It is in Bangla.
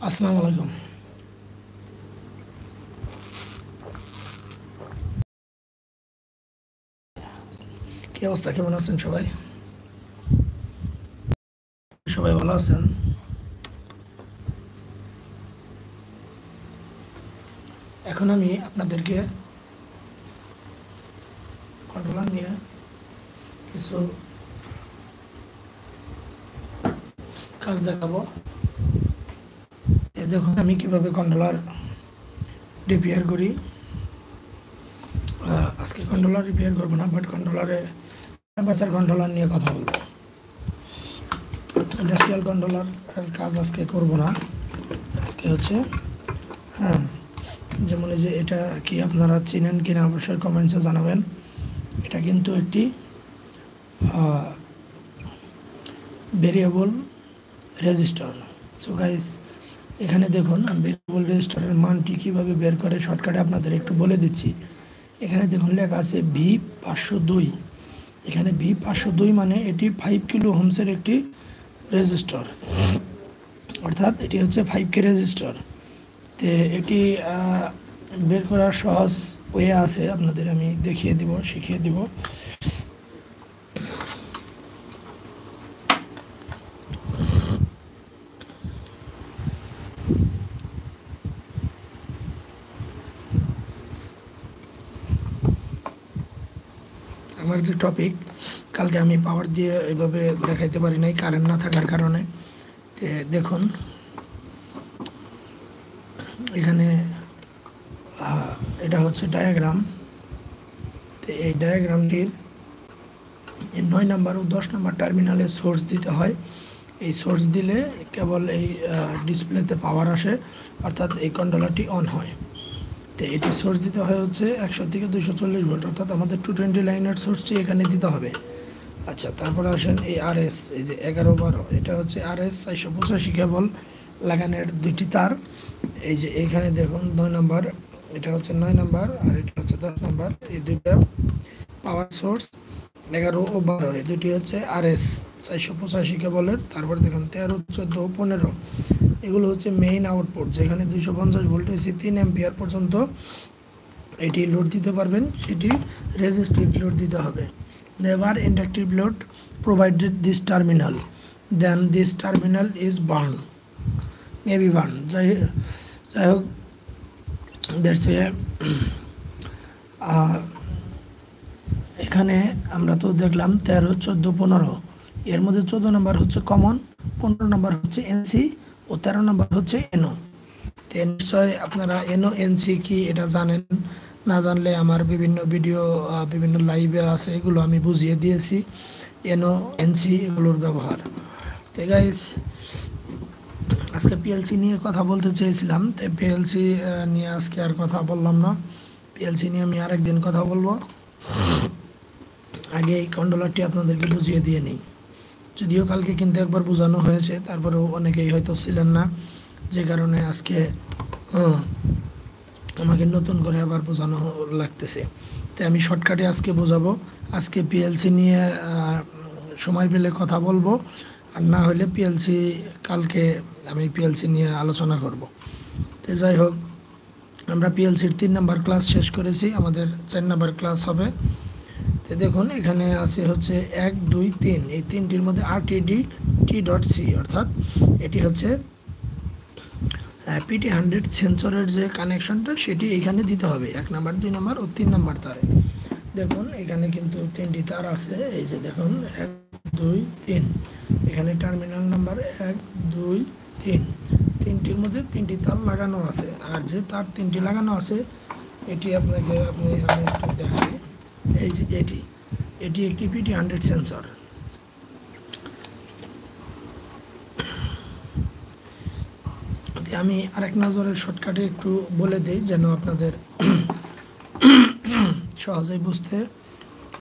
আসসালামু আলাইকুম। কি অবস্থা, কেমন আছেন সবাই? সবাই ভালো আছেন? এখন আমি আপনাদেরকে কন্ট্রোলার নিয়ে কিছু কাজ দেখাবো। দেখুন আমি কিভাবে কন্ট্রোলার রিপেয়ার করি। আজকে কন্ট্রোলার রিপেয়ার করবো না, বাট কন্ট্রোলারে টেম্পারেচার কন্ট্রোলার নিয়ে কথা বলবো। ইন্ডাস্ট্রিয়াল কন্ট্রোলার কাজ আজকে করব না। আজকে হচ্ছে যেমন এই যে এটা কি আপনারা চিনেন কিনা অবশ্যই কমেন্টসে জানাবেন। এটা কিন্তু একটি ভেরিয়েবল রেজিস্টার। সো গাইস, এখানে দেখুন আমি ভেরিয়েবল রেজিস্টারের মানটি কীভাবে বের করে শর্টকাটে আপনাদের একটু বলে দিচ্ছি। এখানে দেখুন লেখা আছে V502। এখানে V502 মানে এটি 5 কিলো ওহমসের একটি রেজিস্টার, অর্থাৎ এটি হচ্ছে 5K রেজিস্টার। তো এটি বের করার সহজ ওয়ে আছে, আপনাদের আমি দেখিয়ে দিব, শিখিয়ে দিব। আমার যে টপিক, কালকে আমি পাওয়ার দিয়ে এভাবে দেখাইতে পারি নাই কারেন্ট না থাকার কারণে। তো দেখুন এখানে এটা হচ্ছে ডায়াগ্রাম। তো এই ডায়াগ্রামটির 9 নাম্বার ও 10 নাম্বার টার্মিনালে সোর্স দিতে হয়। এই সোর্স দিলে কেবল এই ডিসপ্লেতে পাওয়ার আসে, অর্থাৎ এই কন্ট্রোলারটি অন হয়। তো এটি সোর্স দিতে হয় হচ্ছে 100 থেকে 240 ভোল্ট, অর্থাৎ আমাদের 220 লাইনের সোর্সটি এখানে দিতে হবে। আচ্ছা, তারপরে আসেন এই RS, এই যে 11-12, এটা হচ্ছে RS 485 কেবল লাগানোর দুইটি তার। এই যে এইখানে দেখুন 9 নাম্বার, এটা হচ্ছে 9 নাম্বার আর এটা হচ্ছে 10 নাম্বার। এই দুইটা পাওয়ার সোর্স 11 ও 12, এই দুটি হচ্ছে RS 485 কেবলের। তারপর দেখুন 13, 14 ও 15, এগুলো হচ্ছে মেইন আউটপুট, যেখানে 250 ভোল্ট এসি 3 অ্যাম্পিয়ার পর্যন্ত এটি লোড দিতে পারবেন। সেটি রেজিস্টিভ লোড দিতে হবে। Never inductive load provided this terminal, then this terminal is burn, maybe burn. যাই হোক, দ্যাটস ওয়ে। এখানে আমরা তো দেখলাম 13, 14, 15, এর মধ্যে 14 নম্বর হচ্ছে কমন, 15 নম্বর হচ্ছে এনসি ও 13 নম্বর হচ্ছে এনও। তো নিশ্চয় আপনারা এনও এনসি কি এটা জানেন, না জানলে আমার বিভিন্ন ভিডিও বিভিন্ন লাইভে আছে, এগুলো আমি বুঝিয়ে দিয়েছি এনও এনসি এগুলোর ব্যবহার। তো গাইস, আজকে পিএলসি নিয়ে কথা বলতে চেয়েছিলাম, তো পিএলসি নিয়ে আজকে আর কথা বললাম না। পিএলসি নিয়ে আমি আরেকদিন কথা বলবো। আগে এই কন্ট্রোলারটি আপনাদেরকে বুঝিয়ে দিয়ে নিই। যদিও কালকে কিন্তু একবার বোঝানো হয়েছে, তারপরেও অনেকেই হয়তো ছিলেন না, যে কারণে আজকে আমাকে নতুন করে আবার বোঝানো লাগতেছে। তাই আমি শর্টকাটে আজকে বোঝাবো। আজকে পিএলসি নিয়ে সময় পেলে কথা বলবো, আর না হলে পিএলসি কালকে আমি পিএলসি নিয়ে আলোচনা করব। তো যাই হোক, আমরা পিএলসির 3 নাম্বার ক্লাস শেষ করেছি, আমাদের 4 নাম্বার ক্লাস হবে। তো দেখুন এখানে আছে হচ্ছে 1, 2, 3, এই তিনটির মধ্যে RTD T.C, অর্থাৎ এটি হচ্ছে PT100 সেন্সরের যে কানেকশনটা সেটি এখানে দিতে হবে 1 নাম্বার, 2 নাম্বার ও 3 নাম্বার তারে। দেখুন এখানে কিন্তু 3টি তার আছে, এই যে দেখুন 1, 2, 3, এখানে টার্মিনাল নাম্বার 1, 2, 3, তিনটির মধ্যে 3টি তার লাগানো আছে। আর যে তার 3টি লাগানো আছে এটি আমি একটু দেখাই। এই যে এটি একটি PT100 সেন্সর। আমি আরেক নজরে শর্টকাটে একটু বলে দিই, যেন আপনাদের সহজেই বুঝতে